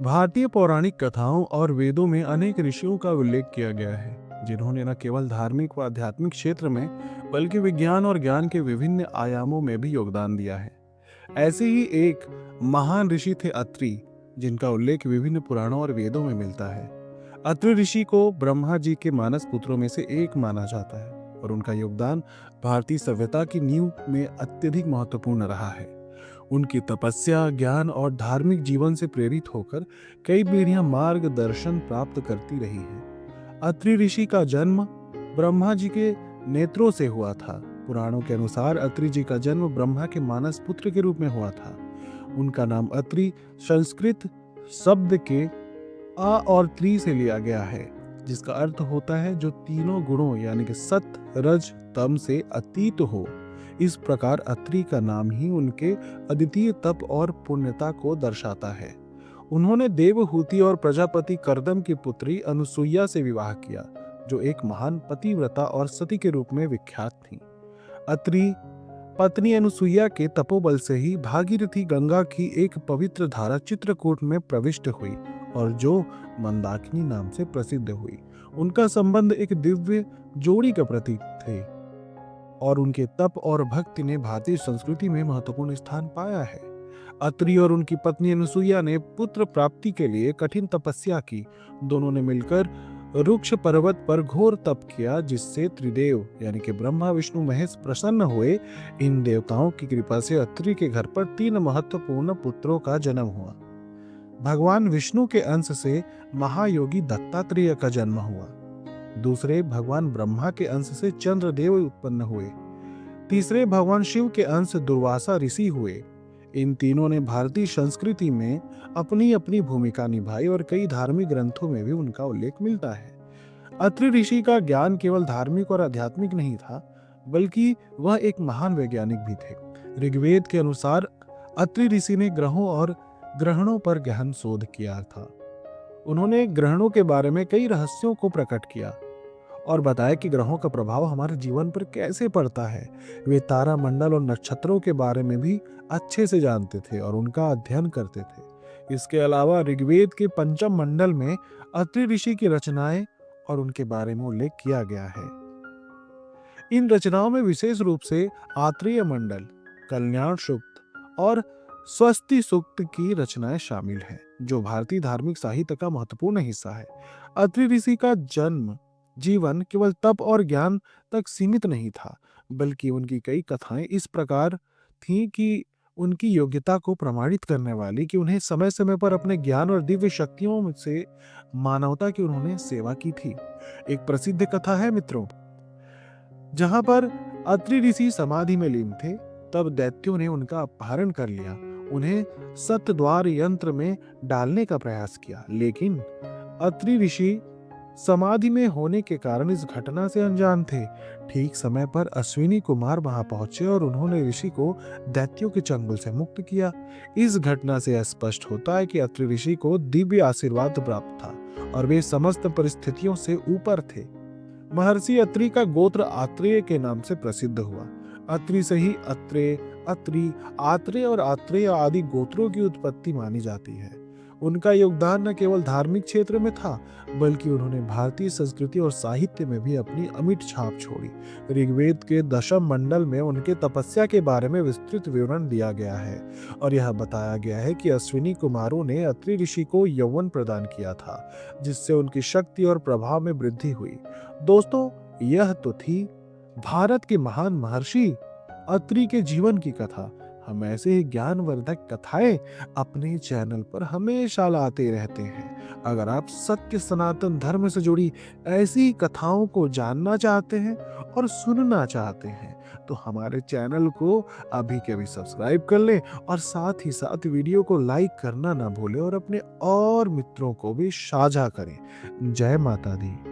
भारतीय पौराणिक कथाओं और वेदों में अनेक ऋषियों का उल्लेख किया गया है जिन्होंने न केवल धार्मिक व आध्यात्मिक क्षेत्र में बल्कि विज्ञान और ज्ञान के विभिन्न आयामों में भी योगदान दिया है। ऐसे ही एक महान ऋषि थे अत्रि, जिनका उल्लेख विभिन्न पुराणों और वेदों में मिलता है। अत्रि ऋषि को ब्रह्मा जी के मानस पुत्रों में से एक माना जाता है और उनका योगदान भारतीय सभ्यता की नींव में अत्यधिक महत्वपूर्ण रहा है। उनकी तपस्या, ज्ञान और धार्मिक जीवन से प्रेरित होकर कई पीढ़ियां मार्गदर्शन प्राप्त करती रही हैं। अत्रि ऋषि का जन्म ब्रह्मा जी के नेत्रों से हुआ था। पुराणों के अनुसार अत्रि जी का जन्म ब्रह्मा के मानस पुत्र के रूप में हुआ था। उनका नाम अत्रि संस्कृत शब्द के आ और त्री से लिया गया है, जिसका अर्थ होता है जो तीनों गुणों यानी कि सत, रज, तम से अतीत हो। इस प्रकार अत्रि का नाम ही उनके अद्वितीय तप और पुण्यता को दर्शाता है। उन्होंने देवहूति और प्रजापति करदम की पुत्री अनुसुईया से विवाह किया, जो एक महान पतिव्रता और सती के रूप में विख्यात थी। अत्रि पत्नी अनुसुईया के तपोबल से ही भागीरथी गंगा की एक पवित्र धारा चित्रकूट में प्रविष्ट हुई और जो मंदाकिनी नाम से प्रसिद्ध हुई। उनका संबंध एक दिव्य जोड़ी का प्रतीक थे और उनके तप और भक्ति ने भारतीय संस्कृति में महत्वपूर्ण स्थान पाया है। अत्रि और उनकी पत्नी अनुसुईया ने पुत्र प्राप्ति के लिए कठिन तपस्या की। दोनों ने मिलकर रुक्ष पर्वत पर घोर तप किया, जिससे त्रिदेव यानी कि ब्रह्मा, विष्णु, महेश प्रसन्न हुए। इन देवताओं की कृपा से अत्रि के घर पर 3 महत्वपूर्ण पुत्रों का जन्म हुआ। भगवान विष्णु के अंश से महायोगी दत्तात्रेय का जन्म हुआ। दूसरे भगवान ब्रह्मा के अंश से चंद्रदेव उत्पन्न हुए। तीसरे भगवान शिव के अंश दुर्वासा ऋषि हुए। इन तीनों ने भारतीय संस्कृति में अपनी अपनी भूमिका निभाई और कई धार्मिक ग्रंथों में भी उनका उल्लेख मिलता है। अत्रि ऋषि का ज्ञान केवल धार्मिक और आध्यात्मिक नहीं था, बल्कि वह एक महान वैज्ञानिक भी थे। ऋग्वेद के अनुसार अत्रि ऋषि ने ग्रहों और ग्रहणों पर गहन शोध किया था। उन्होंने ग्रहणों के बारे में कई रहस्यों को प्रकट किया और बताया कि ग्रहों का प्रभाव हमारे जीवन पर कैसे पड़ता है। वे तारा मंडल और नक्षत्रों के बारे में भी अच्छे से जानते थे और उनका अध्ययन करते थे। इसके अलावा ऋग्वेद के पंचम मंडल में अत्रि ऋषि की रचनाएं और उनके बारे में उल्लेख किया गया है। इन रचनाओं में विशेष रूप से आत्रेय मंडल, कल्याण सूक्त और स्वस्ति सूक्त की रचनाएं शामिल हैं, जो भारतीय धार्मिक साहित्य का महत्वपूर्ण हिस्सा है। अत्रि ऋषि का जन्म जीवन केवल तप और ज्ञान तक सीमित नहीं था, बल्कि उनकी कई कथाएं इस प्रकार थीं कि उनकी योग्यता को प्रमाणित करने वाली कि उन्हें समय समय पर अपने ज्ञान और दिव्य शक्तियों से मानवता की उन्होंने सेवा की थी। एक प्रसिद्ध कथा है मित्रों, जहां पर अत्रि ऋषि समाधि में लीन थे, तब दैत्यों ने उनका अपहरण कर लिया। उन्हें सतद्वार यंत्र में डालने का प्रयास किया, लेकिन अत्रि ऋषि समाधि में होने के कारण इस घटना से अनजान थे। ठीक समय पर अश्विनी कुमार वहां पहुंचे और उन्होंने ऋषि को दैत्यों के चंगुल से मुक्त किया। इस घटना से स्पष्ट होता है कि अत्रि ऋषि को दिव्य आशीर्वाद प्राप्त था और वे समस्त परिस्थितियों से ऊपर थे। महर्षि अत्रि का गोत्र आत्रेय के नाम से प्रसिद्ध हुआ। अत्रि से ही अत्रेय, अत्रि, आत्रेय और आत्रेय आदि गोत्रों की उत्पत्ति मानी जाती है। उनका योगदान न केवल धार्मिक क्षेत्र में था, बल्कि उन्होंने भारतीय संस्कृति और साहित्य में भी अपनी अमिट छाप छोड़ी। ऋग्वेद के दशम मंडल में उनके तपस्या के बारे में विस्तृत विवरण दिया गया है और यह बताया गया है कि अश्विनी कुमारों ने अत्रि ऋषि को यौवन प्रदान किया था, जिससे उनकी शक्ति और प्रभाव में वृद्धि हुई। दोस्तों, यह तो थी भारत के महान महर्षि अत्रि के जीवन की कथा। हम ऐसे ही ज्ञानवर्धक कथाएं अपने चैनल पर हमेशा लाते रहते हैं। अगर आप सत्य सनातन धर्म से जुड़ी ऐसी कथाओं को जानना चाहते हैं और सुनना चाहते हैं, तो हमारे चैनल को अभी के अभी सब्सक्राइब कर लें और साथ ही साथ वीडियो को लाइक करना ना भूलें और अपने और मित्रों को भी साझा करें। जय माता दी।